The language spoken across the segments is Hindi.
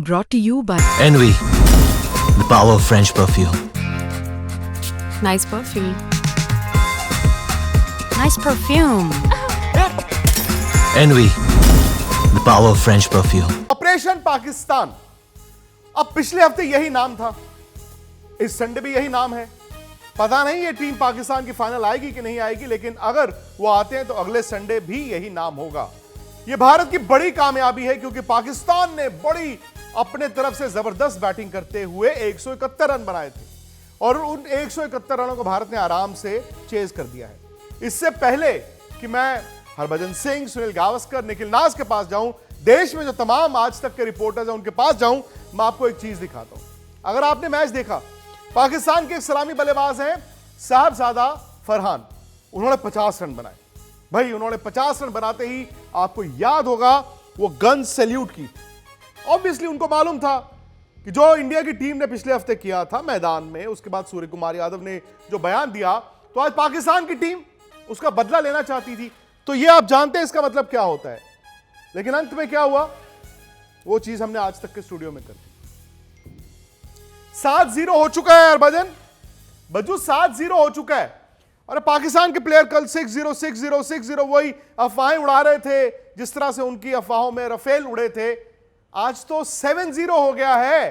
Brought to you by Envy, the power of French perfume. Nice perfume. Nice perfume. Envy, the power of French perfume. Operation Pakistan. अब पिछले हफ्ते यही नाम था, इस संडे भी यही नाम है। पता नहीं ये टीम पाकिस्तान की फाइनल आएगी कि नहीं आएगी, लेकिन अगर वो आते हैं तो अगले संडे भी यही नाम होगा। ये भारत की बड़ी कामयाबी है क्योंकि पाकिस्तान ने बड़ी अपने तरफ से जबरदस्त बैटिंग करते हुए 171 रन बनाए थे और उन 171 रनों को भारत ने आराम से चेज कर दिया है। इससे पहले कि मैं हरभजन सिंह, सुनील गावस्कर, निखिल नाज के पास जाऊं, देश में जो तमाम आज तक के रिपोर्टर्स हैं उनके पास जाऊं, मैं आपको एक चीज दिखाता हूं। अगर आपने मैच देखा, पाकिस्तान के एक सलामी बल्लेबाज हैं साहबजादा फरहान, उन्होंने 50 रन बनाए। भाई उन्होंने 50 रन बनाते ही आपको याद होगा वो गन सैल्यूट की। ऑब्वियसली उनको मालूम था कि जो इंडिया की टीम ने पिछले हफ्ते किया था मैदान में, उसके बाद सूर्य कुमार यादव ने जो बयान दिया, तो आज पाकिस्तान की टीम उसका बदला लेना चाहती थी। तो ये आप जानते हैं इसका मतलब क्या होता है। लेकिन अंत में क्या हुआ, वो चीज हमने आज तक के स्टूडियो में कर दी। 7-0 हो चुका है हरभजन, बज्जू 7-0 हो चुका है। और पाकिस्तान के प्लेयर कल 6-0 6-0 6-0 वही अफवाहें उड़ा रहे थे, जिस तरह से उनकी अफवाहों में रफेल उड़े थे। आज तो 7-0 हो गया है।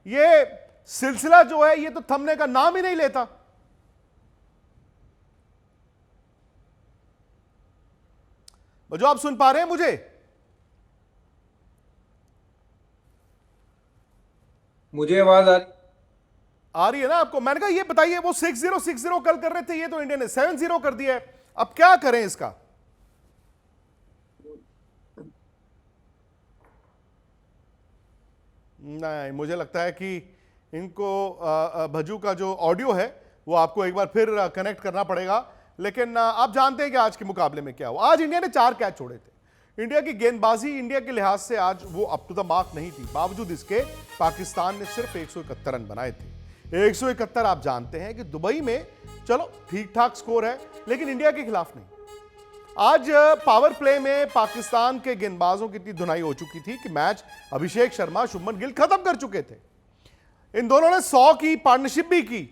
ये सिलसिला जो है ये तो थमने का नाम ही नहीं लेता। जो आप सुन पा रहे हैं मुझे आवाज आ रही है ना आपको? मैंने कहा ये बताइए, वो 6-0 6-0 कल कर रहे थे, ये तो इंडिया ने 7-0 कर दिया है। अब क्या करें इसका? नहीं, मुझे लगता है कि इनको भज्जू का जो ऑडियो है वो आपको एक बार फिर कनेक्ट करना पड़ेगा। लेकिन आप जानते हैं कि आज के मुकाबले में क्या हुआ। आज इंडिया ने 4 कैच छोड़े थे। इंडिया की गेंदबाजी इंडिया के लिहाज से आज वो अप टू द मार्क नहीं थी। बावजूद इसके पाकिस्तान ने सिर्फ 171 रन बनाए थे। 171 आप जानते हैं कि दुबई में चलो ठीक ठाक स्कोर है, लेकिन इंडिया के खिलाफ नहीं। आज पावर प्ले में पाकिस्तान के गेंदबाजों की इतनी धुनाई हो चुकी थी कि मैच अभिषेक शर्मा, शुभमन गिल खत्म कर चुके थे। इन दोनों ने 100 की पार्टनरशिप भी की।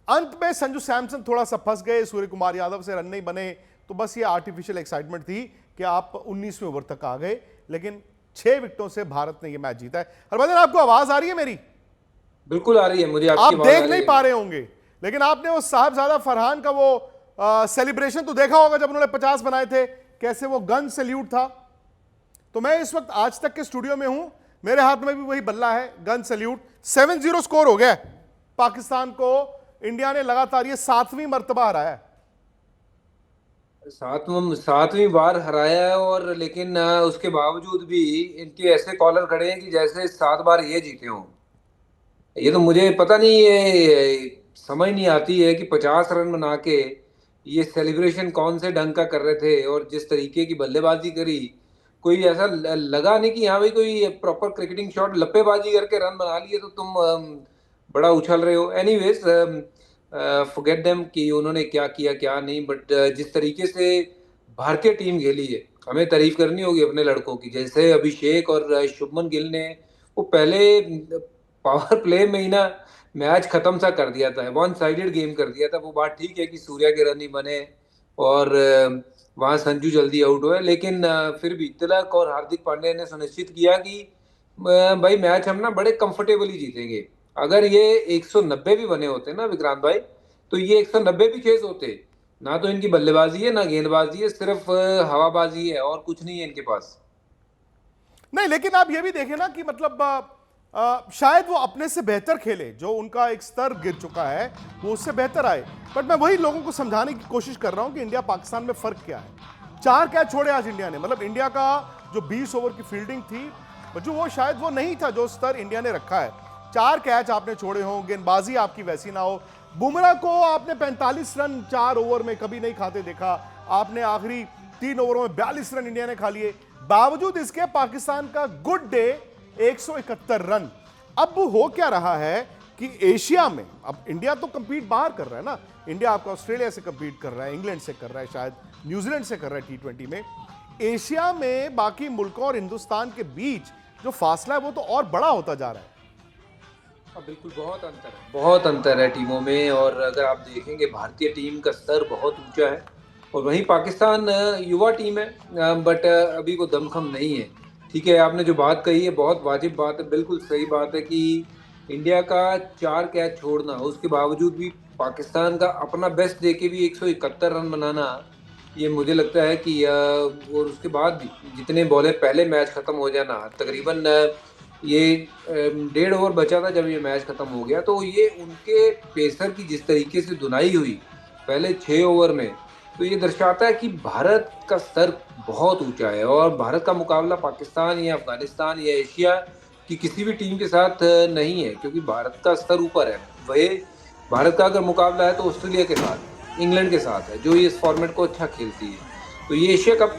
अंत में संजू सैमसन थोड़ा सा फंस गए, सूर्य कुमार यादव से रन नहीं बने, तो बस ये आर्टिफिशियल एक्साइटमेंट थी कि आप 19वें ओवर तक आ गए। लेकिन 6 विकेटों से भारत ने यह मैच जीता है। हरभजन, आपको आवाज आ रही है मेरी? बिल्कुल आ रही है मुझे। आप देख नहीं पा रहे होंगे, लेकिन आपने वो साहबजादा फरहान का वो सेलिब्रेशन तो देखा होगा जब उन्होंने 50 बनाए थे, कैसे वो गन सैल्यूट था। तो मैं इस वक्त आज तक के स्टूडियो में हूं, मेरे हाथ में भी वही बल्ला है, गन सैल्यूट। 7-0 स्कोर हो गया पाकिस्तान को। इंडिया ने लगातार ये 7वीं मर्तबा हराया है। 7वीं बार हराया है। और लेकिन उसके बावजूद भी इनके ऐसे कॉलर खड़े हैं कि जैसे 7 बार ये जीते हों। ये तो मुझे पता नहीं, ये समझ नहीं आती है कि 50 रन बना के ये सेलिब्रेशन कौन से ढंग का कर रहे थे। और जिस तरीके की बल्लेबाजी करी, कोई ऐसा लगा नहीं कि हाँ भाई कोई प्रॉपर क्रिकेटिंग शॉट, लप्पेबाजी करके रन बना लिए तो तुम बड़ा उछल रहे हो। एनीवेज फॉरगेट देम कि उन्होंने क्या किया क्या नहीं, बट जिस तरीके से भारतीय टीम खेली है, हमें तारीफ करनी होगी अपने लड़कों की। जैसे अभिषेक और शुभमन गिल ने वो पहले पावर प्ले में ही ना मैच खत्म सा कर दिया था, 1 साइडेड गेम कर दिया था। वो बात ठीक है कि सूर्या के रन ही बने और वहां संजू जल्दी आउट हुए, लेकिन फिर भी तिलक और हार्दिक पांड्या ने सुनिश्चित किया कि भाई मैच हम ना बड़े कंफर्टेबली जीतेंगे। अगर ये 190 भी बने होते ना विक्रांत भाई, तो ये 190 भी चेस होते ना। तो इनकी बल्लेबाजी है ना गेंदबाजी है, सिर्फ हवाबाजी है और कुछ नहीं है इनके पास। नहीं, लेकिन आप ये भी देखें ना कि मतलब शायद वो अपने से बेहतर खेले, जो उनका एक स्तर गिर चुका है वो उससे बेहतर आए। बट मैं वही लोगों को समझाने की कोशिश कर रहा हूं कि इंडिया पाकिस्तान में फर्क क्या है। 4 कैच छोड़े आज इंडिया ने, मतलब इंडिया का जो 20 ओवर की फील्डिंग थी जो वो शायद वो नहीं था जो स्तर इंडिया ने रखा है। 4 कैच आपने छोड़े हो, गेंदबाजी आपकी वैसी ना हो। बुमराह को आपने 45 रन 4 ओवर में कभी नहीं खाते देखा। आपने आखिरी 3 ओवरों में 42 रन इंडिया ने खा लिए। बावजूद इसके पाकिस्तान का गुड डे 171 रन। अब हो क्या रहा है कि एशिया में अब इंडिया तो कंपीट बाहर कर रहा है ना। इंडिया आपका ऑस्ट्रेलिया से कंपीट कर रहा है, इंग्लैंड से कर रहा है, शायद न्यूजीलैंड से कर रहा है T20 में। एशिया में बाकी मुल्कों और हिंदुस्तान के बीच जो फासला है वो तो और बड़ा होता जा रहा है। बिल्कुल, बहुत अंतर है टीमों में। और अगर आप देखेंगे भारतीय टीम का स्तर बहुत ऊंचा है और वहीं पाकिस्तान युवा टीम है, बट अभी वो दमखम नहीं है। ठीक है, आपने जो बात कही है बहुत वाजिब बात है, बिल्कुल सही बात है कि इंडिया का 4 कैच छोड़ना, उसके बावजूद भी पाकिस्तान का अपना बेस्ट देके भी 171 रन बनाना, ये मुझे लगता है कि और उसके बाद भी जितने बॉलें पहले मैच खत्म हो जाना, तकरीबन ये 1.5 ओवर बचा था जब ये मैच खत्म हो गया, तो ये उनके पेसर की जिस तरीके से धुनाई हुई पहले 6 ओवर में, तो ये दर्शाता है कि भारत का स्तर बहुत ऊंचा है। और भारत का मुकाबला पाकिस्तान या अफगानिस्तान या एशिया की किसी भी टीम के साथ नहीं है, क्योंकि भारत का स्तर ऊपर है। वही भारत का अगर मुकाबला है तो ऑस्ट्रेलिया के साथ, इंग्लैंड के साथ है, जो इस फॉर्मेट को अच्छा खेलती है। तो ये एशिया कप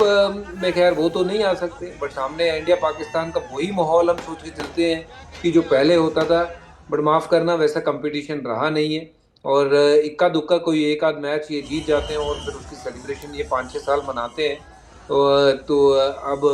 में खैर वो तो नहीं आ सकते, बट सामने इंडिया पाकिस्तान का वही माहौल हम सोच के चलते हैं कि जो पहले होता था। बट माफ़ करना, वैसा कंपटीशन रहा नहीं है और इक्का दुक्का कोई एक आध मैच ये जीत जाते हैं और फिर उसकी सेलिब्रेशन ये 5-6 साल मनाते हैं। तो अब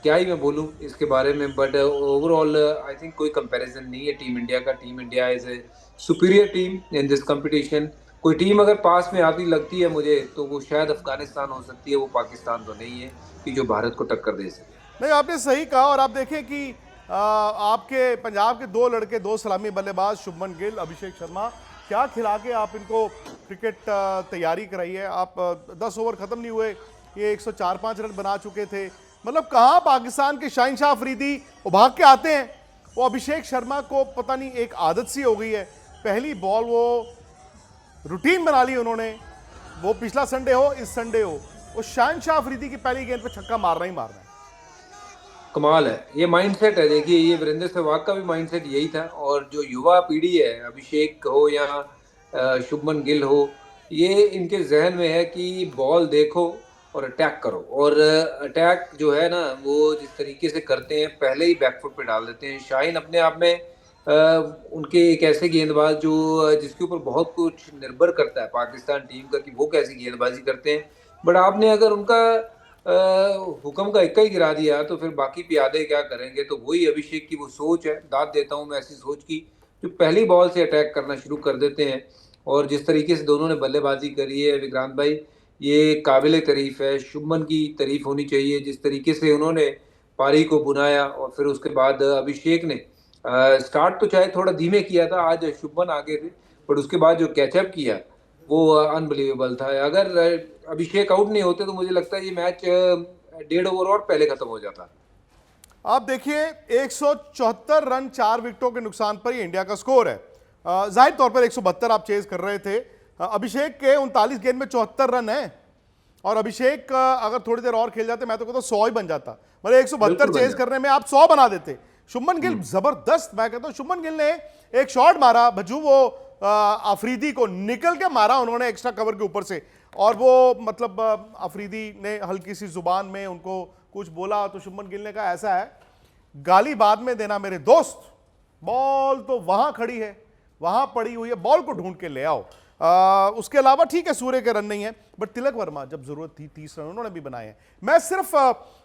क्या ही मैं बोलूँ इसके बारे में, बट ओवरऑल आई थिंक कोई कंपैरिजन नहीं है टीम इंडिया का। Team India is a superior team in this competition. कोई टीम अगर पास में आती लगती है मुझे तो वो शायद अफगानिस्तान हो सकती है, वो पाकिस्तान तो नहीं है कि जो भारत को टक्कर दे सके। नहीं, आपने सही कहा। और आप देखें कि आपके पंजाब के 2 लड़के, 2 सलामी बल्लेबाज, शुभमन गिल, अभिषेक शर्मा, क्या खिला के आप इनको क्रिकेट तैयारी कराई है। आप 10 ओवर खत्म नहीं हुए, ये 104-5 रन बना चुके थे। मतलब कहाँ पाकिस्तान के शाहिनशाह अफरीदी भाग के आते हैं। वो अभिषेक शर्मा को पता नहीं एक आदत सी हो गई है, पहली बॉल वो रूटीन बना ली उन्होंने। वो पिछला संडे हो, इस संडे हो, वो शाहिनशाह अफरीदी की पहली गेंद पे छक्का मारना ही मारना है। कमाल है, ये माइंडसेट है। देखिए, ये वीरेंद्र सहवाग का भी माइंडसेट यही था। और जो युवा पीढ़ी है, अभिषेक हो या शुभमन गिल हो, ये इनके जहन में है कि बॉल देखो और अटैक करो। और अटैक जो है ना, वो जिस तरीके से करते हैं पहले ही बैकफुट पे डाल देते हैं। शाहीन अपने आप में उनके एक ऐसे गेंदबाज जो जिसके ऊपर बहुत कुछ निर्भर करता है पाकिस्तान टीम का कि वो कैसी गेंदबाजी करते हैं। बट आपने अगर उनका हुक्म का इक्का ही गिरा दिया तो फिर बाकी प्यादे क्या करेंगे। तो वही अभिषेक की वो सोच है, दाद देता हूँ मैं ऐसी सोच की, जो पहली बॉल से अटैक करना शुरू कर देते हैं। और जिस तरीके से दोनों ने बल्लेबाजी करी है विक्रांत भाई, ये काबिल तारीफ है। शुभमन की तारीफ होनी चाहिए, जिस तरीके से उन्होंने पारी को बुनाया। और फिर उसके बाद अभिषेक ने स्टार्ट तो चाहे थोड़ा धीमे किया था, आज शुभमन आगे थे, बट उसके बाद जो कैचअप किया वो अनबिलीवेबल था। अगर अभिषेक आउट नहीं होते तो मुझे लगता है ये मैच 1.5 ओवर और पहले खत्म हो जाता। आप देखिए 174 रन 4 विकेटों के नुकसान पर ये इंडिया का स्कोर है। जाहिर तौर पर 172 आप चेज कर रहे थे। अभिषेक के 39 गेंद में 74 रन है और अभिषेक अगर थोड़ी देर और खेल जाते मैं तो कहता 100 ही बन जाता। मतलब 172 चेज करने में आप 100 बना देते। शुभमन गिल जबरदस्त, मैं कहता हूं शुभमन गिल ने एक शॉट मारा भज्जू, वो अफरीदी को निकल के मारा उन्होंने एक्स्ट्रा कवर के ऊपर से। और वो मतलब अफरीदी ने हल्की सी जुबान में उनको कुछ बोला तो शुभमन गिल ने कहा ऐसा है, गाली बाद में देना मेरे दोस्त, बॉल तो वहां खड़ी है, वहां पड़ी हुई है, बॉल को ढूंढ के ले आओ। उसके अलावा ठीक है सूर्य के रन नहीं है, बट तिलक वर्मा जब जरूरत थी 30 रन उन्होंने भी बनाए हैं। मैं सिर्फ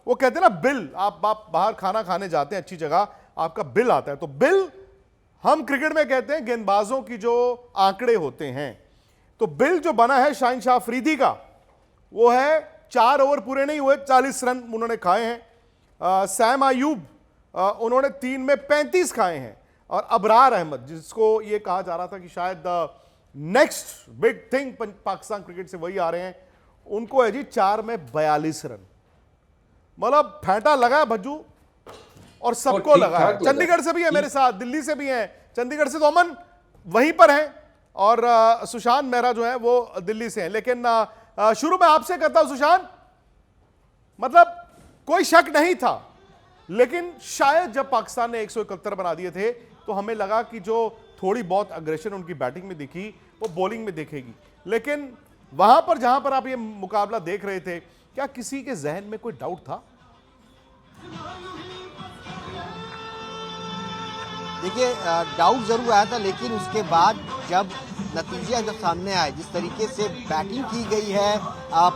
वो कहते हैं ना बिल, आप बाहर खाना खाने जाते हैं अच्छी जगह, आपका बिल आता है, तो बिल हम क्रिकेट में कहते हैं गेंदबाजों की जो आंकड़े होते हैं, तो बिल जो बना है शाहिनशाह अफरीदी का वो है 4 ओवर पूरे नहीं हुए 40 रन उन्होंने खाए हैं। सैम आयूब उन्होंने 3 में 35 खाए हैं। और अबरार अहमद, जिसको ये कहा जा रहा था कि शायद next big thing Pakistan cricket से वही आ रहे हैं, उनको है जी 4 में 42 रन। मतलब फेंटा लगा भज्जू और सबको लगा है। चंडीगढ़ से भी है मेरे साथ, दिल्ली से भी है। चंडीगढ़ से तो अमन वहीं पर हैं और सुशांत मेहरा जो है वो दिल्ली से हैं। लेकिन शुरू में आपसे कहता हूं सुशांत, मतलब कोई शक नहीं था, लेकिन शायद जब पाकिस्तान ने 171 बना दिए थे तो हमें लगा कि जो थोड़ी बहुत अग्रेशन उनकी बैटिंग में दिखी वो बॉलिंग में दिखेगी। लेकिन वहां पर जहां पर आप ये मुकाबला देख रहे थे, क्या किसी के जहन में कोई डाउट था? देखिए डाउट जरूर आया था, लेकिन उसके बाद जब नतीजे जब सामने आए, जिस तरीके से बैटिंग की गई है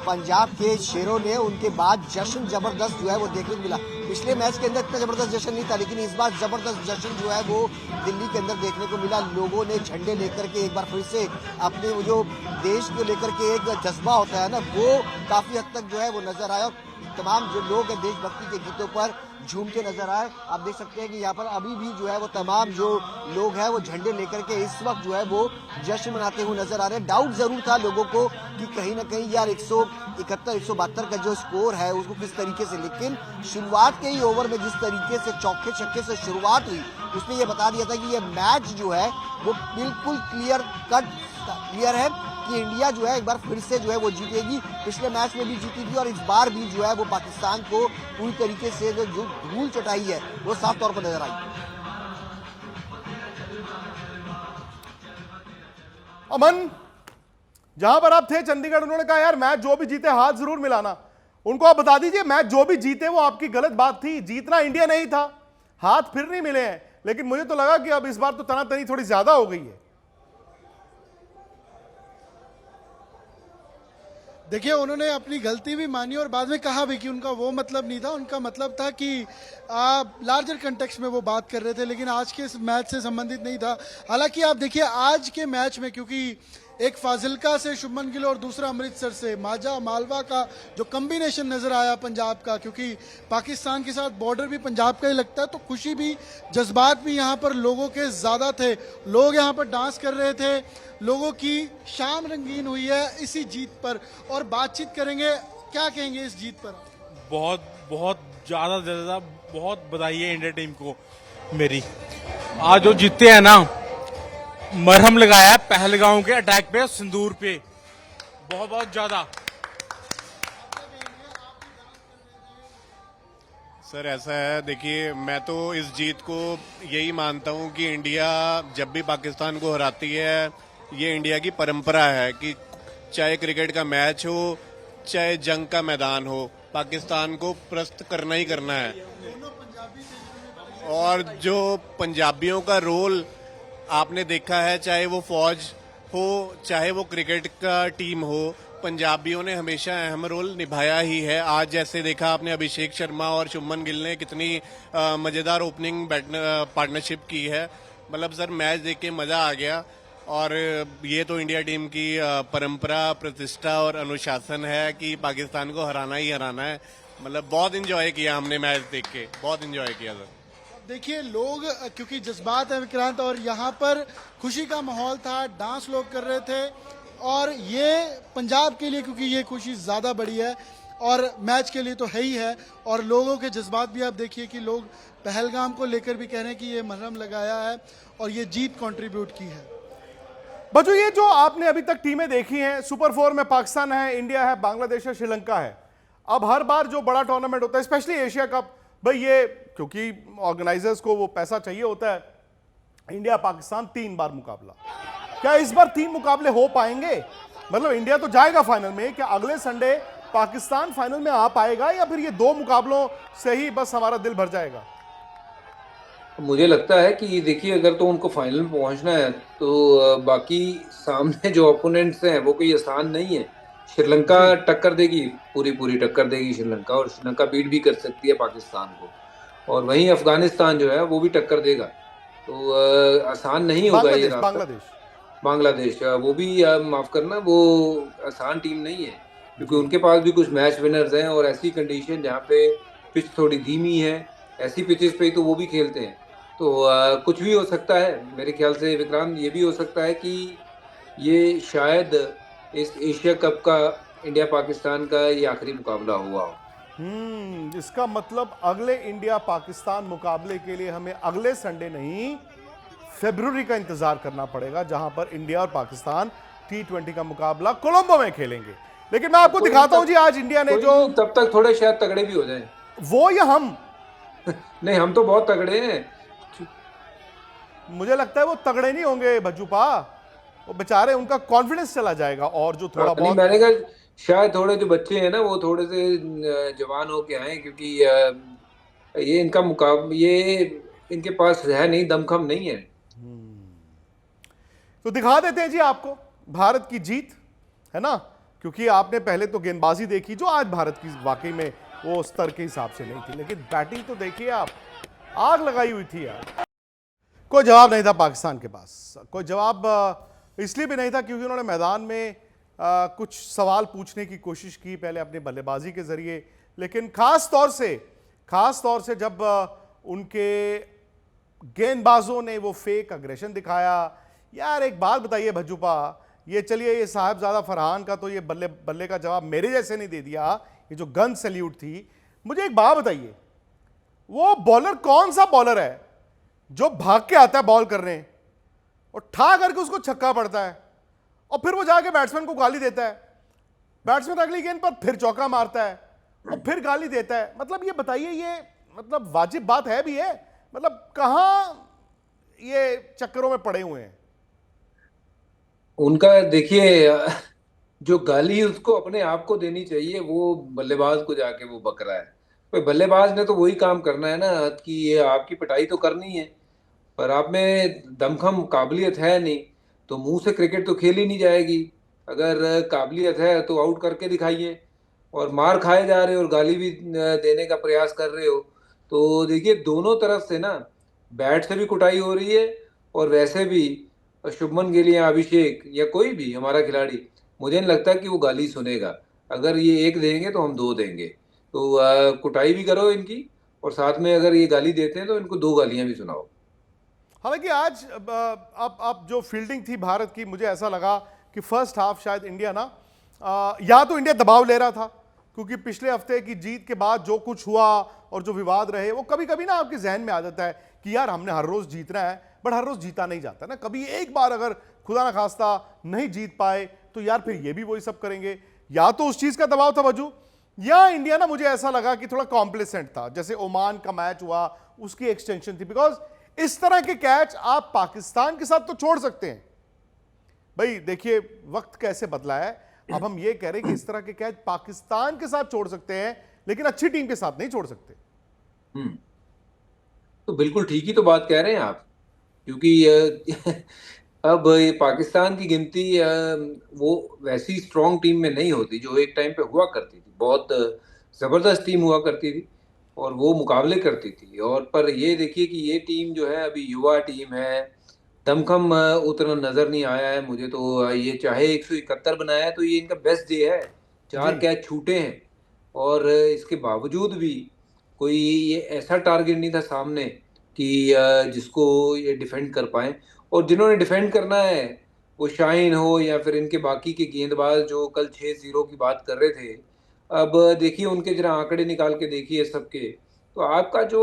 पंजाब के शेरों ने, उनके बाद जश्न जबरदस्त जो है वो देखने को मिला। पिछले मैच के अंदर इतना जबरदस्त जश्न नहीं था, लेकिन इस बार जबरदस्त जश्न जो है वो दिल्ली के अंदर देखने को मिला। लोगों ने झंडे लेकर के एक बार फिर से अपने वो जो देश को लेकर के एक जज्बा होता है ना, वो काफी हद तक जो है वो नजर आया। तमाम जो लोग हैं देशभक्ति के गीतों पर झूमते नजर आए। आप देख सकते हैं कि यहाँ पर अभी भी जो है वो तमाम जो लोग हैं वो झंडे लेकर के इस वक्त जो है वो जश्न मनाते हुए नजर आ रहे हैं। डाउट जरूर था लोगों को कि कहीं ना कहीं यार 171 172 का जो स्कोर है उसको किस तरीके से, लेकिन शुरुआत के ही ओवर में जिस तरीके से चौके छक्के से शुरुआत हुई उसने ये बता दिया था कि ये मैच जो है वो बिल्कुल क्लियर है कि इंडिया जो है एक बार फिर से जो है वो जीतेगी। पिछले मैच में भी जीती थी और इस बार भी जो है वो पाकिस्तान को पूरी तरीके से जो धूल चटाई है वो साफ तौर पर नजर आई। अमन, जहां पर आप थे चंडीगढ़, उन्होंने कहा यार मैच जो भी जीते हाथ जरूर मिलाना। उनको आप बता दीजिए मैच जो भी जीते वो आपकी गलत बात थी, जीतना इंडिया नहीं था, हाथ फिर नहीं मिले हैं। लेकिन मुझे तो लगा कि अब इस बार तो तनातनी थोड़ी ज्यादा हो गई है। देखिए, उन्होंने अपनी गलती भी मानी और बाद में कहा भी कि उनका वो मतलब नहीं था। उनका मतलब था कि लार्जर कंटेक्स्ट में वो बात कर रहे थे, लेकिन आज के इस मैच से संबंधित नहीं था। हालांकि आप देखिए आज के मैच में, क्योंकि एक फाजिलका से शुभमन गिल और दूसरा अमृतसर से माजा मालवा का जो कॉम्बिनेशन नजर आया पंजाब का, क्योंकि पाकिस्तान के साथ बॉर्डर भी पंजाब का ही लगता है, तो खुशी भी जज्बात भी यहाँ पर लोगों के ज्यादा थे। लोग यहाँ पर डांस कर रहे थे, लोगों की शाम रंगीन हुई है इसी जीत पर। और बातचीत करेंगे, क्या कहेंगे इस जीत पर? बहुत बहुत ज़्यादा बहुत बधाई है इंडिया टीम को मेरी। आज जो जीते हैं ना, मरहम लगाया है पहलगांव के अटैक पे, सिंदूर पे, बहुत बहुत ज्यादा। सर ऐसा है, देखिए मैं तो इस जीत को यही मानता हूं कि इंडिया जब भी पाकिस्तान को हराती है, ये इंडिया की परंपरा है कि चाहे क्रिकेट का मैच हो चाहे जंग का मैदान हो, पाकिस्तान को परास्त करना ही करना है। और जो पंजाबियों का रोल आपने देखा है, चाहे वो फौज हो चाहे वो क्रिकेट का टीम हो, पंजाबियों ने हमेशा अहम रोल निभाया ही है। आज जैसे देखा आपने अभिषेक शर्मा और शुभमन गिल ने कितनी मजेदार ओपनिंग पार्टनरशिप की है। मतलब सर मैच देख के मजा आ गया। और ये तो इंडिया टीम की परंपरा, प्रतिष्ठा और अनुशासन है कि पाकिस्तान को हराना ही हराना है। मतलब बहुत इंजॉय किया हमने मैच देख के, बहुत इंजॉय किया सर। देखिए लोग, क्योंकि जज्बात है विक्रांत, और यहाँ पर खुशी का माहौल था, डांस लोग कर रहे थे, और ये पंजाब के लिए क्योंकि ये खुशी ज्यादा बड़ी है और मैच के लिए तो है ही है। और लोगों के जज्बात भी आप देखिए कि लोग पहलगाम को लेकर भी कह रहे हैं कि ये मरहम लगाया है और ये जीत कंट्रीब्यूट की है। बच्चों, ये जो आपने अभी तक टीमें देखी हैं, सुपर 4 में पाकिस्तान है, इंडिया है, बांग्लादेश है, श्रीलंका है। अब हर बार जो बड़ा टूर्नामेंट होता है, स्पेशली एशिया कप, भाई ये क्योंकि ऑर्गेनाइजर्स को वो पैसा चाहिए होता है, इंडिया पाकिस्तान 3 बार मुकाबला। क्या इस बार 3 मुकाबले हो पाएंगे? मतलब इंडिया तो जाएगा फाइनल में, क्या अगले संडे पाकिस्तान फाइनल में आ पाएगा या फिर ये 2 मुकाबलों से ही बस हमारा दिल भर जाएगा? मुझे लगता है कि देखिए, अगर तो उनको फाइनल में पहुंचना है तो बाकी सामने जो ओपोनेंट्स हैं वो कोई आसान नहीं है। श्रीलंका टक्कर देगी, पूरी टक्कर देगी श्रीलंका, और श्रीलंका बीट भी कर सकती है पाकिस्तान को। और वहीं अफगानिस्तान जो है वो भी टक्कर देगा, तो आसान नहीं होगा ये रास्ता। बांग्लादेश वो भी माफ करना, वो आसान टीम नहीं है, क्योंकि उनके पास भी कुछ मैच विनर्स हैं। और ऐसी कंडीशन जहाँ पे पिच थोड़ी धीमी है, ऐसी पिचेस पे तो वो भी खेलते हैं। तो कुछ भी हो सकता है। मेरे ख्याल से विक्रांत, ये भी हो सकता है कि ये शायद इस एशिया कप का इंडिया पाकिस्तान का ये आखिरी मुकाबला हुआ हो। इसका मतलब अगले इंडिया पाकिस्तान मुकाबले के लिए हमें अगले संडे नहीं, फरवरी का इंतजार करना पड़ेगा, जहां पर इंडिया और पाकिस्तान T20 का मुकाबला कोलंबो में खेलेंगे। लेकिन मैं आपको दिखाता हूं जी, आज इंडिया ने जो, तब तक थोड़े शायद तगड़े भी हो जाएं। वो या हम नहीं, हम तो बहुत तगड़े हैं। मुझे लगता है वो तगड़े नहीं होंगे भज्जूपा, वो बेचारे, उनका कॉन्फिडेंस चला जाएगा। और जो थोड़ा बहुत, मैंने कहा शायद थोड़े जो बच्चे हैं ना वो थोड़े से जवान होके आए, क्योंकि ये इनका मुकाबला, ये इनके पास है नहीं, दमखम नहीं है। तो दिखा देते हैं जी आपको भारत की जीत, है ना, क्योंकि आपने पहले तो गेंदबाजी देखी जो आज भारत की वाकई में वो स्तर के हिसाब से नहीं थी, लेकिन बैटिंग तो देखिए आप, आग लगाई हुई थी यार। कोई जवाब नहीं था पाकिस्तान के पास, कोई जवाब इसलिए भी नहीं था क्योंकि उन्होंने मैदान में कुछ सवाल पूछने की कोशिश की पहले अपनी बल्लेबाजी के जरिए, लेकिन खास तौर से जब उनके गेंदबाजों ने वो फेक अग्रेशन दिखाया। यार एक बात बताइए भज्जूपा, ये चलिए ये साहिबजादा फरहान का तो ये बल्ले बल्ले का जवाब मेरे जैसे नहीं दे दिया, ये जो गन सैल्यूट थी। मुझे एक बात बताइए, वो बॉलर कौन सा बॉलर है जो भाग के आता है बॉल करने और ठा करके उसको छक्का पड़ता है और फिर वो जाके बैट्समैन को गाली देता है, बैट्समैन अगली गेंद पर फिर चौका मारता है और फिर गाली देता है। मतलब ये बताइए, ये मतलब वाजिब बात है भी है? मतलब कहां ये चक्करों में पड़े हुए हैं? उनका देखिए, जो गाली उसको अपने आप को देनी चाहिए, वो बल्लेबाज को जाके वो बक रहा है। भाई बल्लेबाज ने तो वही काम करना है ना कि ये आपकी पिटाई तो करनी है, पर आप में दमखम काबिलियत है नहीं तो मुंह से क्रिकेट तो खेली नहीं जाएगी। अगर काबिलियत है तो आउट करके दिखाइए, और मार खाए जा रहे हो और गाली भी देने का प्रयास कर रहे हो तो देखिए दोनों तरफ से ना बैट से भी कुटाई हो रही है, और वैसे भी शुभमन गिल या अभिषेक या कोई भी हमारा खिलाड़ी, मुझे नहीं लगता कि वो गाली सुनेगा। अगर ये एक देंगे तो हम दो देंगे, तो कुटाई भी करो इनकी, और साथ में अगर ये गाली देते हैं तो इनको दो गालियां भी सुनाओ। हालांकि आज अब जो फील्डिंग थी भारत की, मुझे ऐसा लगा कि फर्स्ट हाफ शायद इंडिया ना या तो इंडिया दबाव ले रहा था, क्योंकि पिछले हफ्ते की जीत के बाद जो कुछ हुआ और जो विवाद रहे, वो कभी कभी ना आपके जहन में आ जाता है कि यार हमने हर रोज जीतना है, बट हर रोज जीता नहीं जाता ना। कभी एक बार अगर खुदा ना खास्ता नहीं जीत पाए तो यार फिर ये भी वही सब करेंगे। या तो उस चीज का दबाव था वजू, या इंडिया ना मुझे ऐसा लगा कि थोड़ा कॉम्प्लिसेंट था, जैसे ओमान का मैच हुआ उसकी एक्सटेंशन थी। बिकॉज इस तरह के कैच आप पाकिस्तान के साथ तो छोड़ सकते हैं, भाई देखिए वक्त कैसे बदला है। अब हम ये कह रहे हैं कि इस तरह के कैच पाकिस्तान के साथ छोड़ सकते हैं, लेकिन अच्छी टीम के साथ नहीं छोड़ सकते। तो बिल्कुल ठीक ही तो बात कह रहे हैं आप, क्योंकि अब ये पाकिस्तान की गिनती वो वैसी स्ट्रॉन्ग टीम में नहीं होती जो एक टाइम पे हुआ करती थी। बहुत जबरदस्त टीम हुआ करती थी और वो मुकाबले करती थी। और पर ये देखिए कि ये टीम जो है अभी युवा टीम है, दमखम उतना नजर नहीं आया है मुझे तो। ये चाहे 171 बनाया है तो ये इनका बेस्ट डे है, 4 कैच छूटे हैं, और इसके बावजूद भी कोई ये ऐसा टारगेट नहीं था सामने कि जिसको ये डिफेंड कर पाए। और जिन्होंने डिफेंड करना है, वो शाहीन हो या फिर इनके बाकी के गेंदबाज जो कल 6-0 की बात कर रहे थे, अब देखिए उनके जरा आंकड़े निकाल के देखिए सबके, तो आपका जो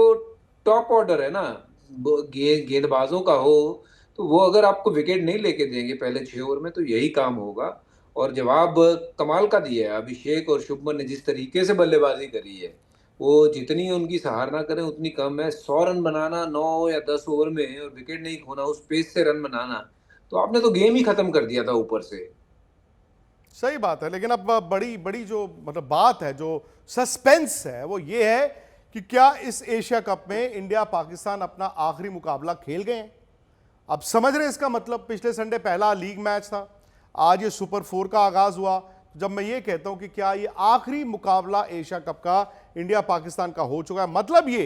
टॉप ऑर्डर है ना गेंदबाजों का हो, तो वो अगर आपको विकेट नहीं लेके देंगे पहले 6 ओवर में तो यही काम होगा। और जवाब कमाल का दिया है अभिषेक और शुभमन ने, जिस तरीके से बल्लेबाजी करी है, वो जितनी उनकी सराहना करें उतनी कम है। 100 रन बनाना 9 या 10 ओवर में और विकेट नहीं खोना, उस पेस से रन बनाना, तो आपने तो गेम ही खत्म कर दिया था ऊपर से। सही बात है, लेकिन अब बड़ी बड़ी जो मतलब बात है, जो सस्पेंस है, वो ये है कि क्या इस एशिया कप में इंडिया पाकिस्तान अपना आखिरी मुकाबला खेल गए हैं? अब समझ रहे हैं इसका मतलब। पिछले संडे पहला लीग मैच था, आज ये सुपर 4 का आगाज हुआ। जब मैं ये कहता हूं कि क्या ये आखिरी मुकाबला एशिया कप का इंडिया पाकिस्तान का हो चुका है, मतलब ये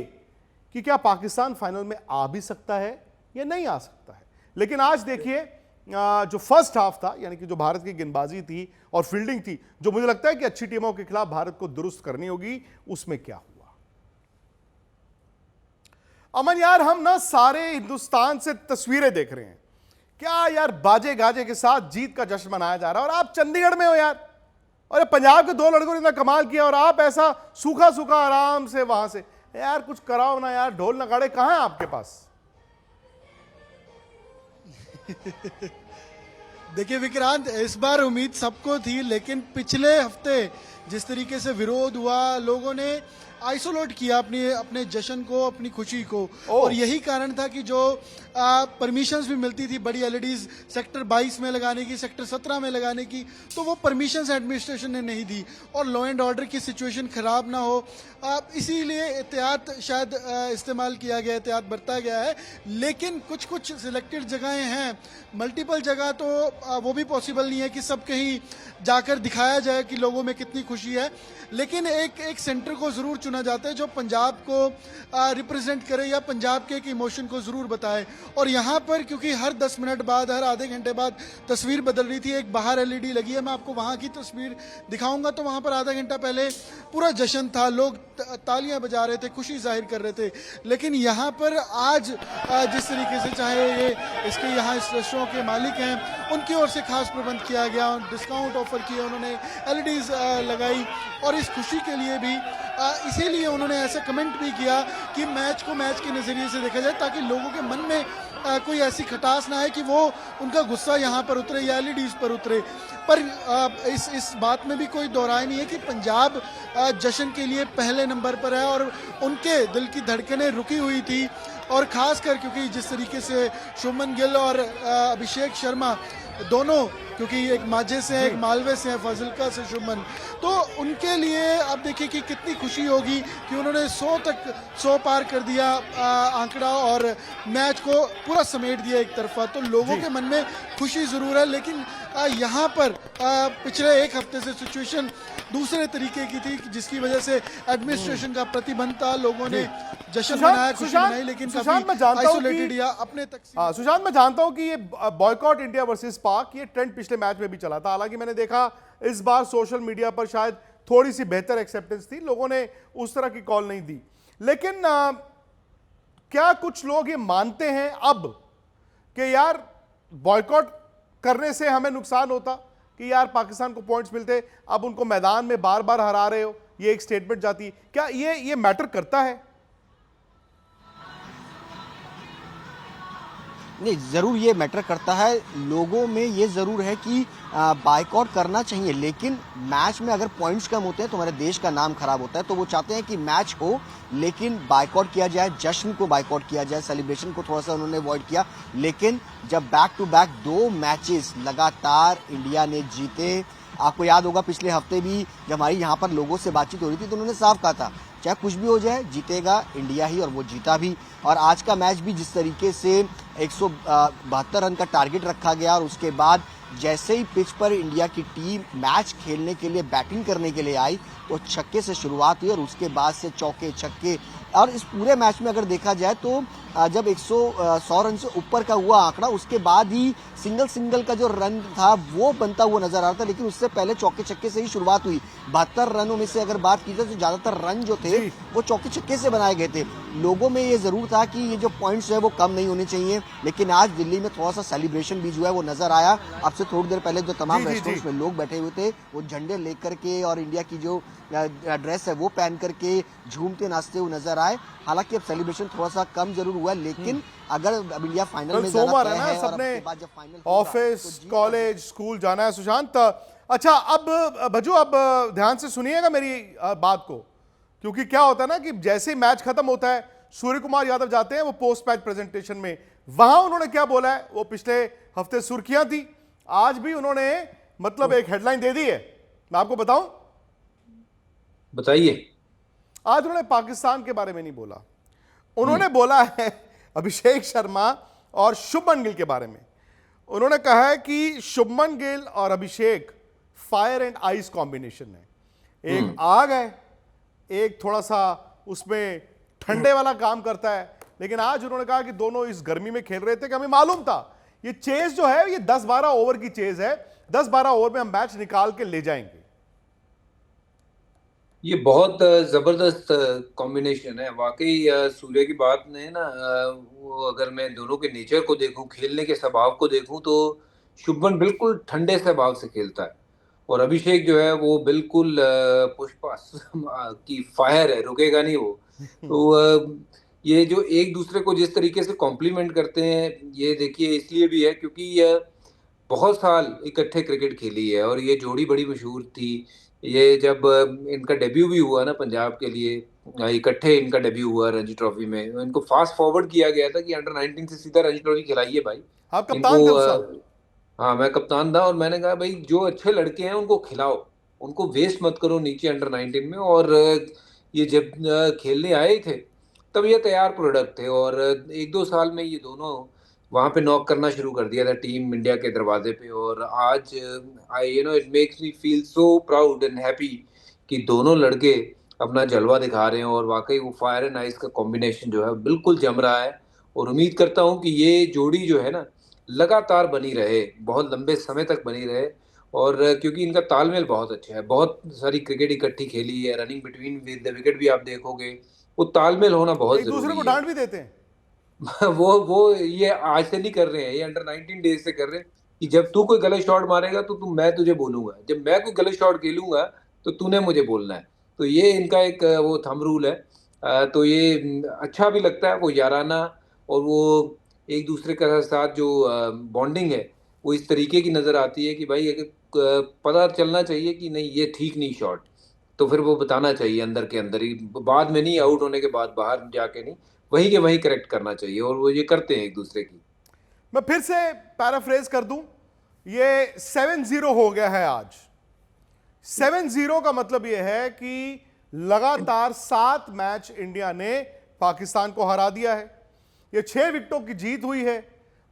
कि क्या पाकिस्तान फाइनल में आ भी सकता है या नहीं आ सकता है। लेकिन आज देखिए जो फर्स्ट हाफ था, यानी कि जो भारत की गेंदबाजी थी और फील्डिंग थी, जो मुझे लगता है कि अच्छी टीमों के खिलाफ भारत को दुरुस्त करनी होगी, उसमें क्या हुआ। अमन यार, हम ना सारे हिंदुस्तान से तस्वीरें देख रहे हैं, क्या यार बाजे गाजे के साथ जीत का जश्न मनाया जा रहा है, और आप चंडीगढ़ में हो यार, और पंजाब के 2 लड़कों ने इतना कमाल किया और आप ऐसा सूखा सूखा आराम से वहां से। यार कुछ कराओ ना यार, ढोल नगाड़े कहां हैं आपके पास? देखिए विक्रांत, इस बार उम्मीद सबको थी, लेकिन पिछले हफ्ते जिस तरीके से विरोध हुआ, लोगों ने आइसोलेट किया अपने जश्न को, अपनी खुशी को, और यही कारण था कि जो परमिशंस भी मिलती थी बड़ी एलईडीज सेक्टर 22 में लगाने की, सेक्टर 17 में लगाने की, तो वो परमिशंस एडमिनिस्ट्रेशन ने नहीं दी, और लॉ एंड ऑर्डर की सिचुएशन खराब ना हो, इसीलिए एहतियात शायद इस्तेमाल किया गया, एहतियात बरता गया है। लेकिन कुछ कुछ सिलेक्टेड जगहें हैं, मल्टीपल जगह तो वो भी पॉसिबल नहीं है कि सब कहीं जाकर दिखाया जाए कि लोगों में कितनी खुशी है, लेकिन एक सेंटर को ज़रूर चुना जाता है जो पंजाब को रिप्रेजेंट करे या पंजाब के एक इमोशन को ज़रूर बताए। और यहाँ पर क्योंकि हर 10 मिनट बाद, हर आधे घंटे बाद तस्वीर बदल रही थी, एक बाहर LED लगी है, मैं आपको वहाँ की तस्वीर दिखाऊंगा। तो वहाँ पर आधा घंटा पहले पूरा जश्न था, लोग तालियां बजा रहे थे, खुशी जाहिर कर रहे थे। लेकिन यहाँ पर आज जिस तरीके से, चाहे ये इसके यहाँ इस रेस्टोरेंट के मालिक हैं, उनकी ओर से खास प्रबंध किया गया, डिस्काउंट ऑफर किए, उन्होंने LEDs लगाई और इस खुशी के लिए भी इसीलिए उन्होंने ऐसा कमेंट भी किया कि मैच को मैच के नज़रिए से देखा जाए, ताकि लोगों के मन में कोई ऐसी खटास ना है कि वो उनका गुस्सा यहाँ पर उतरे या LEDs पर उतरे। पर इस बात में भी कोई दो राय नहीं है कि पंजाब जश्न के लिए पहले नंबर पर है और उनके दिल की धड़कनें रुकी हुई थी। और ख़ासकर क्योंकि जिस तरीके से शुभमन गिल और अभिषेक शर्मा दोनों, क्योंकि एक माझे से हैं, एक मालवे से हैं, फाजिलका से शुभमन, तो उनके लिए अब देखिए कि कितनी खुशी होगी कि उन्होंने 100 पार कर दिया आंकड़ा और मैच को पूरा समेट दिया एक तरफा। तो लोगों के मन में खुशी ज़रूर है, लेकिन यहाँ पर पिछले एक हफ्ते से सिचुएशन दूसरे तरीके की थी, जिसकी वजह से एडमिनिस्ट्रेशन का प्रतिबंध था, लोगों ने जश्न मनाया, खुशी मनाई, लेकिन आइसोलेटेड या अपने तक। सुशांत, मैं जानता हूं कि ये बॉयकॉट इंडिया वर्सेस पाक, ये ट्रेंड पिछले मैच में भी चला था। हालांकि मैंने देखा इस बार सोशल मीडिया पर शायद थोड़ी सी बेहतर एक्सेप्टेंस थी, लोगों ने उस तरह की कॉल नहीं दी। लेकिन क्या कुछ लोग ये मानते हैं अब कि यार बॉयकॉट करने से हमें नुकसान होता कि यार पाकिस्तान को पॉइंट्स मिलते, अब उनको मैदान में बार बार हरा रहे हो, ये एक स्टेटमेंट जाती, क्या ये मैटर करता है? नहीं, ज़रूर ये मैटर करता है। लोगों में ये ज़रूर है कि बायकॉट करना चाहिए, लेकिन मैच में अगर पॉइंट्स कम होते हैं तो हमारे देश का नाम खराब होता है। तो वो चाहते हैं कि मैच हो लेकिन बायकॉट किया जाए, जश्न को बायकॉट किया जाए, सेलिब्रेशन को थोड़ा सा उन्होंने अवॉइड किया। लेकिन जब बैक टू बैक 2 मैचेस लगातार इंडिया ने जीते, आपको याद होगा पिछले हफ्ते भी जब हमारी यहाँ पर लोगों से बातचीत हो रही थी तो उन्होंने साफ कहा था चाहे कुछ भी हो जाए जीतेगा इंडिया ही, और वो जीता भी। और आज का मैच भी जिस तरीके से 172 रन का टारगेट रखा गया और उसके बाद जैसे ही पिच पर इंडिया की टीम मैच खेलने के लिए, बैटिंग करने के लिए आई, तो छक्के से शुरुआत हुई और उसके बाद से चौके छक्के। और इस पूरे मैच में अगर देखा जाए तो जब 100 रन से ऊपर का हुआ आंकड़ा, उसके बाद ही सिंगल का जो रन था वो बनता हुआ नजर आ रहा था, लेकिन उससे पहले चौके छक्के से ही शुरुआत हुई। 72 रनों में से अगर बात की जाए तो ज्यादातर रन जो थे वो चौके छक्के से बनाए गए थे। लोगों में ये जरूर था कि ये जो पॉइंट्स है वो कम नहीं होने चाहिए, लेकिन आज दिल्ली में थोड़ा सा सेलिब्रेशन भी जो है वो नजर आया। अब से थोड़ी देर पहले जो तमाम रेस्टोरेंट्स में लोग बैठे हुए थे वो झंडे लेकर के और इंडिया की जो ड्रेस है वो पहन करके झूमते नाचते हुए नजर आए। हालांकि अब सेलिब्रेशन थोड़ा सा कम जरूर हुआ, लेकिन अगर अब इंडिया फाइनल में सोमवार है ना, सबने ऑफिस, कॉलेज, स्कूल जाना है। सुशांत, अच्छा अब भज्जू, अब ध्यान से सुनिएगा मेरी बात को, क्योंकि क्या होता है ना कि जैसे ही मैच खत्म होता है सूर्य कुमार यादव जाते हैं वो पोस्ट मैच प्रेजेंटेशन में, वहां उन्होंने क्या बोला है, वो पिछले हफ्ते सुर्खियां थी, आज भी उन्होंने मतलब एक हेडलाइन दे दी है, मैं आपको बताऊं। बताइए। आज उन्होंने पाकिस्तान के बारे में नहीं बोला, उन्होंने बोला है अभिषेक शर्मा और शुभमन गिल के बारे में। उन्होंने कहा है कि शुभमन गिल और अभिषेक फायर एंड आइस कॉम्बिनेशन है, एक आग है, एक थोड़ा सा उसमें ठंडे वाला काम करता है। लेकिन आज उन्होंने कहा कि दोनों इस गर्मी में खेल रहे थे कि हमें मालूम था ये चेज जो है ये 10-12 ओवर की चेज है, 10-12 ओवर में हम मैच निकाल के ले जाएंगे। ये बहुत जबरदस्त कॉम्बिनेशन है वाकई। सूर्य की बात ने ना, वो अगर मैं दोनों के नेचर को देखूं, खेलने के स्वभाव को देखूं, तो शुभमन बिल्कुल ठंडे स्वभाव से खेलता है और अभिषेक जो है वो बिल्कुल पुष्पा की फायर है, रुकेगा नहीं वो। तो ये जो एक दूसरे को जिस तरीके से कॉम्प्लीमेंट करते हैं, ये देखिए इसलिए भी है क्योंकि बहुत साल इकट्ठे क्रिकेट खेली है और ये जोड़ी बड़ी मशहूर थी। ये जब इनका डेब्यू भी हुआ ना पंजाब के लिए, इकट्ठे इनका डेब्यू हुआ रणजी ट्रॉफी में, इनको फास्ट फॉरवर्ड किया गया था कि अंडर 19 से सीधा रणजी ट्रॉफी खिलाइए भाई। आप कप्तान थे? हाँ, मैं कप्तान था और मैंने कहा भाई जो अच्छे लड़के हैं उनको खिलाओ, उनको वेस्ट मत करो नीचे अंडर 19 में। और ये जब खेलने आए थे तब ये तैयार प्रोडक्ट थे और 1-2 साल में ये दोनों वहां पे नॉक करना शुरू कर दिया था टीम इंडिया के दरवाजे पे। और आज it makes me feel so proud and happy कि दोनों लड़के अपना जलवा दिखा रहे हैं और वाकई वो फायर एंड आइस का कॉम्बिनेशन जो है बिल्कुल जम रहा है। और उम्मीद करता हूं कि ये जोड़ी जो है ना लगातार बनी रहे, बहुत लंबे समय तक बनी रहे। और क्योंकि इनका तालमेल बहुत अच्छा है, बहुत सारी क्रिकेट इकट्ठी खेली है, रनिंग बिटवीन द विकेट भी आप देखोगे, वो तालमेल होना बहुत एक दूसरे को जरूरी है। डांट भी देते हैं। वो ये आज से नहीं कर रहे हैं, ये अंडर 19 डेज से कर रहे हैं कि जब तू कोई गलत शॉट मारेगा तो मैं तुझे बोलूंगा, जब मैं कोई गलत शॉट खेलूंगा तो तूने मुझे बोलना है। तो ये इनका एक वो थंब रूल है। तो ये अच्छा भी लगता है, वो याराना और वो एक दूसरे के साथ जो बॉन्डिंग है वो इस तरीके की नजर आती है कि भाई अगर पता चलना चाहिए कि नहीं ये ठीक नहीं शॉट, तो फिर वो बताना चाहिए अंदर के अंदर ही, बाद में नहीं, आउट होने के बाद बाहर जाके नहीं, वही के वही करेक्ट करना चाहिए। और वो ये करते हैं एक दूसरे की। मैं फिर से पैराफ्रेज कर दूं, ये 7-0 हो गया है आज। 7-0 का मतलब यह है कि लगातार 7 मैच इंडिया ने पाकिस्तान को हरा दिया है। ये 6 विकेटों की जीत हुई है।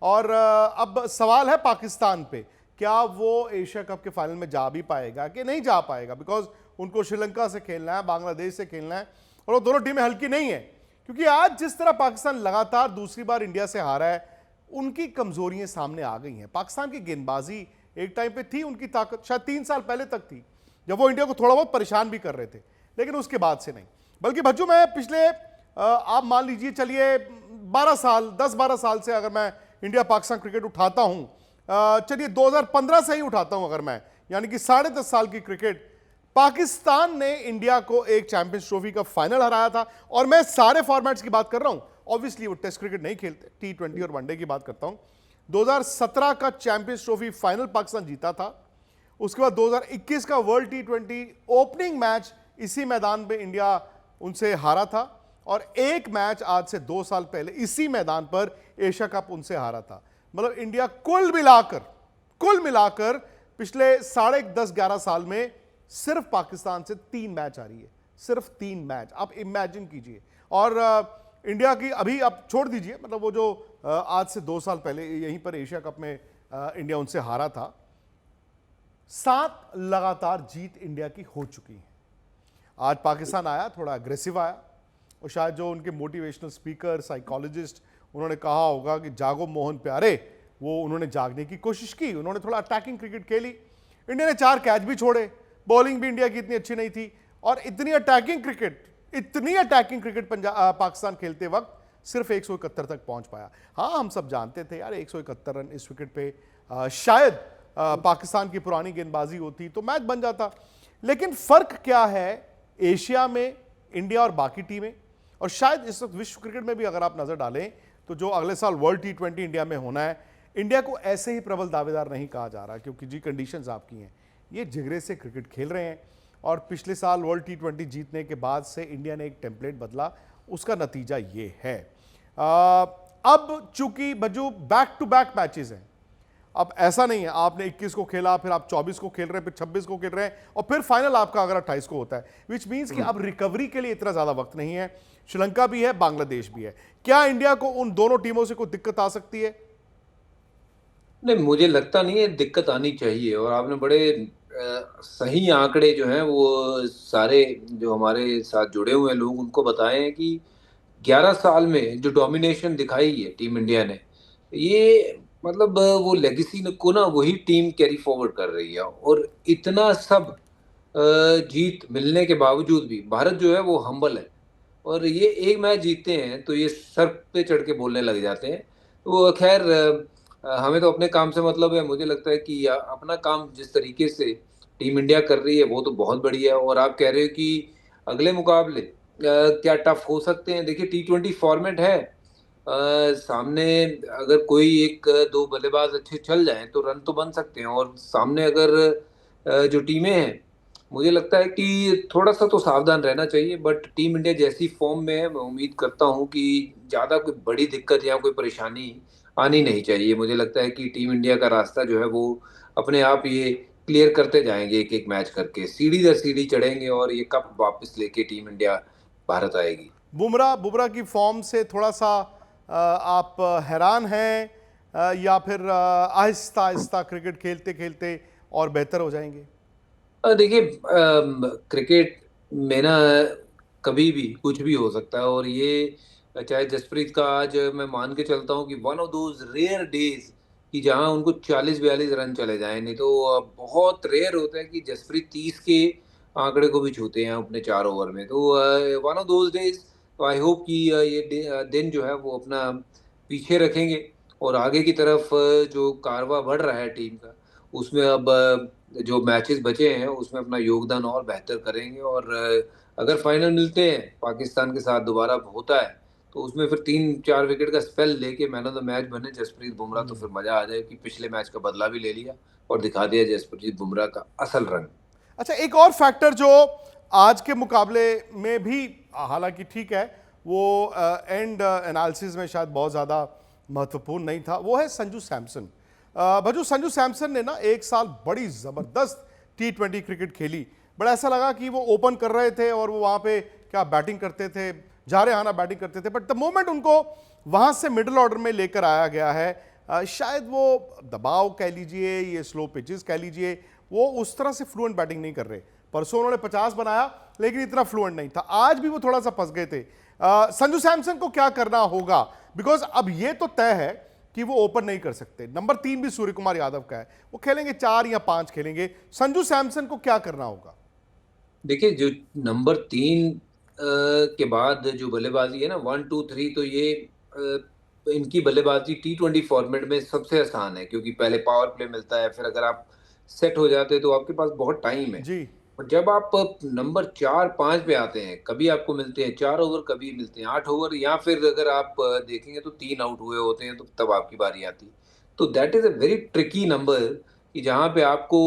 और अब सवाल है पाकिस्तान पे, क्या वो एशिया कप के फाइनल में जा भी पाएगा कि नहीं जा पाएगा, बिकॉज उनको श्रीलंका से खेलना है, बांग्लादेश से खेलना है, और वो दोनों टीमें हल्की नहीं है। क्योंकि आज जिस तरह पाकिस्तान लगातार दूसरी बार इंडिया से हारा है, उनकी कमजोरियां सामने आ गई हैं। पाकिस्तान की गेंदबाजी एक टाइम पे थी, उनकी ताकत शायद 3 साल पहले तक थी, जब वो इंडिया को थोड़ा बहुत परेशान भी कर रहे थे, लेकिन उसके बाद से नहीं। बल्कि भज्जू, मैं पिछले आप मान लीजिए चलिए 12 साल 10-12 साल से अगर मैं इंडिया पाकिस्तान क्रिकेट उठाता हूं, चलिए 2015 से ही उठाता हूं अगर मैं, यानी कि 10.5 साल की क्रिकेट, पाकिस्तान ने इंडिया को एक चैंपियंस ट्रॉफी का फाइनल हराया था। और मैं सारे फॉर्मेट्स की बात कर रहा हूं, ऑब्वियसली वो टेस्ट क्रिकेट नहीं खेलते, T20 और वनडे की बात करता हूं। 2017 का चैंपियंस ट्रॉफी फाइनल पाकिस्तान जीता था। उसके बाद 2021 का वर्ल्ड T20 ओपनिंग मैच इसी मैदान पे इंडिया उनसे हारा था, और एक मैच आज से 2 साल पहले इसी मैदान पर एशिया कप उनसे हारा था। मतलब इंडिया कुल मिलाकर पिछले 10.5-11 साल में सिर्फ पाकिस्तान से 3 मैच आ रही है, सिर्फ 3 मैच, आप इमेजिन कीजिए। और इंडिया की अभी आप छोड़ दीजिए, मतलब वो जो आज से 2 साल पहले यहीं पर एशिया कप में इंडिया उनसे हारा था, 7 लगातार जीत इंडिया की हो चुकी है। आज पाकिस्तान आया, थोड़ा अग्रेसिव आया, और शायद जो उनके मोटिवेशनल स्पीकर, साइकोलॉजिस्ट, उन्होंने कहा होगा कि जागो मोहन प्यारे, वो उन्होंने जागने की कोशिश की, उन्होंने थोड़ा अटैकिंग क्रिकेट खेली। इंडिया ने 4 कैच भी छोड़े, बॉलिंग भी इंडिया की इतनी अच्छी नहीं थी, और इतनी अटैकिंग क्रिकेट पाकिस्तान खेलते वक्त सिर्फ 171 तक पहुंच पाया। हाँ, हम सब जानते थे यार 171 रन इस विकेट पे शायद पाकिस्तान की पुरानी गेंदबाजी होती तो मैच बन जाता। लेकिन फर्क क्या है एशिया में इंडिया और बाकी टीमें, और शायद इस वक्त विश्व क्रिकेट में भी अगर आप नजर डालें तो जो अगले साल वर्ल्ड T20 इंडिया में होना है, इंडिया को ऐसे ही प्रबल दावेदार नहीं कहा जा रहा, क्योंकि जी कंडीशंस आपकी हैं, ये जिगरे से क्रिकेट खेल रहे हैं। और पिछले साल वर्ल्ड T20 जीतने के बाद से इंडिया ने एक टेम्पलेट बदला, उसका नतीजा ये है। अब चूंकि बजू बैक टू बैक मैचेस हैं, अब ऐसा नहीं है आपने 21 को खेला, फिर आप 24 को खेल रहे हैं, फिर 26 को खेल रहे हैं, और फिर फाइनल आपका अगर 28 को होता है, विच मीन्स कि अब रिकवरी के लिए इतना ज्यादा वक्त नहीं है। श्रीलंका भी है, बांग्लादेश भी है। क्या इंडिया को उन दोनों टीमों से कोई दिक्कत आ सकती है? नहीं, मुझे लगता नहीं है दिक्कत आनी चाहिए। और आपने बड़े सही आंकड़े जो हैं वो सारे जो हमारे साथ जुड़े हुए लोग उनको बताए हैं कि 11 साल में जो डोमिनेशन दिखाई है टीम इंडिया ने, ये मतलब वो लेगेसी को ना वही टीम कैरी फॉरवर्ड कर रही है। और इतना सब जीत मिलने के बावजूद भी भारत जो है वो हम्बल है, और ये एक मैच जीतते हैं तो ये सर पे चढ़ के बोलने लग जाते हैं। तो खैर हमें तो अपने काम से मतलब है। मुझे लगता है कि अपना काम जिस तरीके से टीम इंडिया कर रही है वो तो बहुत बढ़िया है। और आप कह रहे हो कि अगले मुकाबले क्या टफ हो सकते हैं, देखिए T20 फॉर्मेट है, सामने अगर कोई 1-2 बल्लेबाज अच्छे चल जाएं तो रन तो बन सकते हैं। और सामने अगर जो टीमें हैं, मुझे लगता है कि थोड़ा सा तो सावधान रहना चाहिए। बट टीम इंडिया जैसी फॉर्म में है, मैं उम्मीद करता हूं कि ज़्यादा कोई बड़ी दिक्कत या कोई परेशानी आनी नहीं चाहिए। मुझे लगता है कि टीम इंडिया का रास्ता जो है वो अपने आप ये क्लियर करते जाएंगे, एक एक मैच करके सीढ़ी दर सीढ़ी चढ़ेंगे, और ये कप वापस लेके टीम इंडिया भारत आएगी। बुमराह की फॉर्म से थोड़ा सा आप हैरान हैं, या फिर आहिस्ता आहिस्ता क्रिकेट खेलते खेलते और बेहतर हो जाएंगे? देखिए, क्रिकेट में ना कभी भी कुछ भी हो सकता है, और ये चाहे जसप्रीत का आज मैं मान के चलता हूँ कि one of those rare days कि जहां उनको 40-42 रन चले जाएं, नहीं तो बहुत रेयर होता है कि जसप्रीत 30 के आंकड़े को भी छूते हैं अपने 4 ओवर में। तो वन ऑफ दोज डेज, तो आई होप कि दिन जो है वो अपना पीछे रखेंगे और आगे की तरफ जो कारवां बढ़ रहा है टीम का, उसमें अब जो मैचेस बचे हैं उसमें अपना योगदान और बेहतर करेंगे। और अगर फाइनल मिलते हैं पाकिस्तान के साथ दोबारा होता है, तो उसमें फिर 3-4 विकेट का स्पेल लेके मैन ऑफ द मैच बने जसप्रीत बुमराह, तो फिर मजा आ जाए कि पिछले मैच का बदला भी ले लिया और दिखा दिया जसप्रीत बुमराह का असल रंग। अच्छा, एक और फैक्टर जो आज के मुकाबले में भी हालांकि ठीक है, वो एंड एनालिसिस में शायद बहुत ज़्यादा महत्वपूर्ण नहीं था, वो है संजू सैमसन। भजू, संजू सैमसन ने ना एक साल बड़ी ज़बरदस्त T20 क्रिकेट खेली। बड़ा ऐसा लगा कि वो ओपन कर रहे थे और वो वहाँ पे क्या बैटिंग करते थे, जारेहाना बैटिंग करते थे, बट द मोमेंट उनको वहाँ से मिडिल ऑर्डर में लेकर आया गया है, शायद वो दबाव कह लीजिए, ये स्लो पिचेस कह लीजिए, वो उस तरह से फ्लुएंट बैटिंग नहीं कर रहे। परसों उन्होंने 50 बनाया लेकिन इतना फ्लुएंट नहीं था, आज भी वो थोड़ा सा फंस गए थे। संजू सैमसन को क्या करना होगा, बिकॉज अब ये तो तय है कि वो ओपन नहीं कर सकते। नंबर 3 भी सूर्य कुमार यादव का है, वो खेलेंगे 4 या 5 खेलेंगे। संजू सैमसन को क्या करना होगा? देखिए, जो नंबर 3 के बाद जो बल्लेबाजी है ना 1, 2, 3, तो ये इनकी बल्लेबाजी T20 फॉर्मेट में सबसे आसान है, क्योंकि पहले पावर प्ले मिलता है, फिर अगर आप सेट हो जाते हैं तो आपके पास बहुत टाइम है जी। और जब आप नंबर 4-5 पे आते हैं, कभी आपको मिलते हैं 4 ओवर, कभी मिलते हैं 8 ओवर, या फिर अगर आप देखेंगे तो 3 आउट हुए होते हैं, तो तब आपकी बारी आती है। तो that is a very tricky number कि जहां पे आपको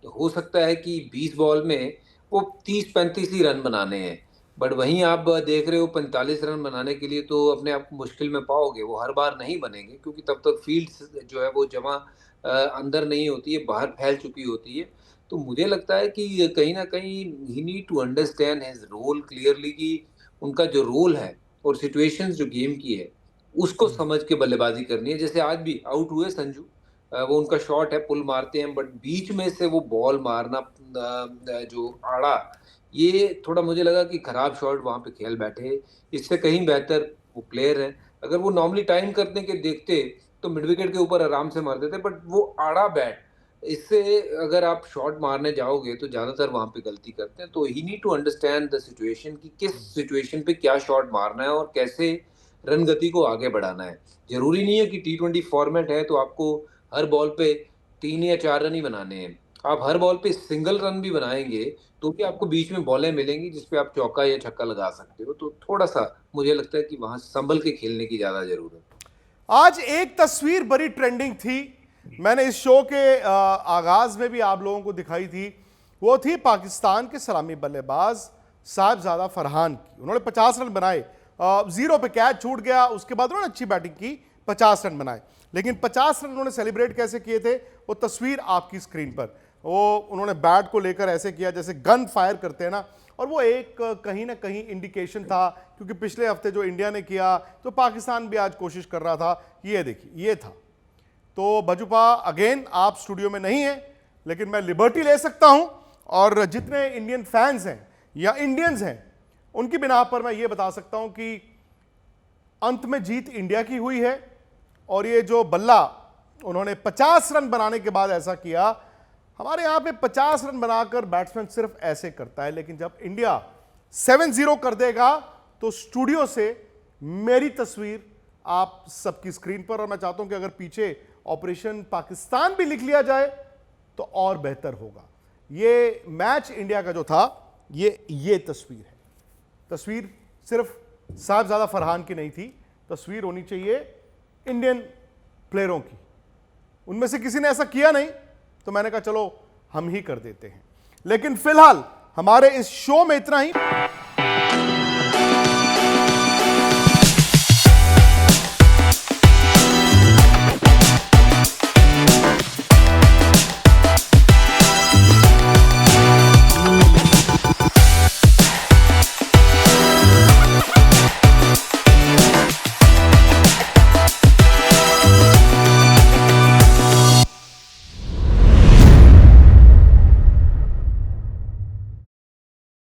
हो सकता है कि 20 बॉल में वो 30-35 ही रन बनाने हैं, बट वहीं आप देख रहे हो 45 रन बनाने के लिए तो अपने आप को मुश्किल में पाओगे। वो हर बार नहीं बनेंगे, क्योंकि तब तक फील्ड जो है वो जमा अंदर नहीं होती है, बाहर फैल चुकी होती है। तो मुझे लगता है कि कहीं ना कहीं he need to understand his role clearly, कि उनका जो रोल है और सिचुएशंस जो गेम की है उसको समझ के बल्लेबाजी करनी है। जैसे आज भी आउट हुए संजू, वो उनका शॉट है, पुल मारते हैं, बट बीच में से वो बॉल मारना जो आड़ा, ये थोड़ा मुझे लगा कि खराब शॉट वहां पे खेल बैठे। इससे कहीं बेहतर वो प्लेयर है, अगर वो नॉर्मली टाइम करने के देखते तो मिड विकेट के ऊपर आराम से मार देते, बट वो आड़ा बैट, इससे अगर आप शॉट मारने जाओगे तो ज्यादातर वहां पे गलती करते हैं। तो he need to understand the situation कि किस सिचुएशन पे क्या शॉट मारना है और कैसे रन गति को आगे बढ़ाना है। जरूरी नहीं है कि T20 फॉर्मेट है तो आपको हर बॉल पे 3 या 4 रन ही बनाने हैं। आप हर बॉल पे सिंगल रन भी बनाएंगे तो भी आपको बीच में बॉलें मिलेंगी जिसपे आप चौका या छक्का लगा सकते हो। तो थोड़ा सा मुझे लगता है कि वहां संभल के खेलने की ज्यादा जरूरत है। आज एक तस्वीर बड़ी ट्रेंडिंग थी, मैंने इस शो के आगाज में भी आप लोगों को दिखाई थी, वो थी पाकिस्तान के सलामी बल्लेबाज साहिबजादा फरहान की। उन्होंने 50 रन बनाए, 0 पे कैच छूट गया, उसके बाद उन्होंने अच्छी बैटिंग की, 50 रन बनाए, लेकिन 50 रन उन्होंने सेलिब्रेट कैसे किए थे, वो तस्वीर आपकी स्क्रीन पर। वो उन्होंने बैट को लेकर ऐसे किया जैसे गन फायर करते हैं ना, और वो एक कहीं ना कहीं इंडिकेशन था, क्योंकि पिछले हफ्ते जो इंडिया ने किया तो पाकिस्तान भी आज कोशिश कर रहा था। ये देखिए, ये था। तो बजुपा अगेन आप स्टूडियो में नहीं है, लेकिन मैं लिबर्टी ले सकता हूं और जितने इंडियन फैंस हैं या इंडियंस हैं उनकी बिना पर मैं ये बता सकता हूं कि अंत में जीत इंडिया की हुई है। और ये जो बल्ला उन्होंने 50 रन बनाने के बाद ऐसा किया, हमारे यहां पे 50 रन बनाकर बैट्समैन सिर्फ ऐसे करता है, लेकिन जब इंडिया 7-0 कर देगा तो स्टूडियो से मेरी तस्वीर आप सबकी स्क्रीन पर, और मैं चाहता हूं कि अगर पीछे ऑपरेशन पाकिस्तान भी लिख लिया जाए तो और बेहतर होगा। ये मैच इंडिया का जो था, ये तस्वीर है। तस्वीर सिर्फ साहिबजादा फरहान की नहीं थी, तस्वीर होनी चाहिए इंडियन प्लेयरों की। उनमें से किसी ने ऐसा किया नहीं तो मैंने कहा चलो हम ही कर देते हैं। लेकिन फिलहाल हमारे इस शो में इतना ही।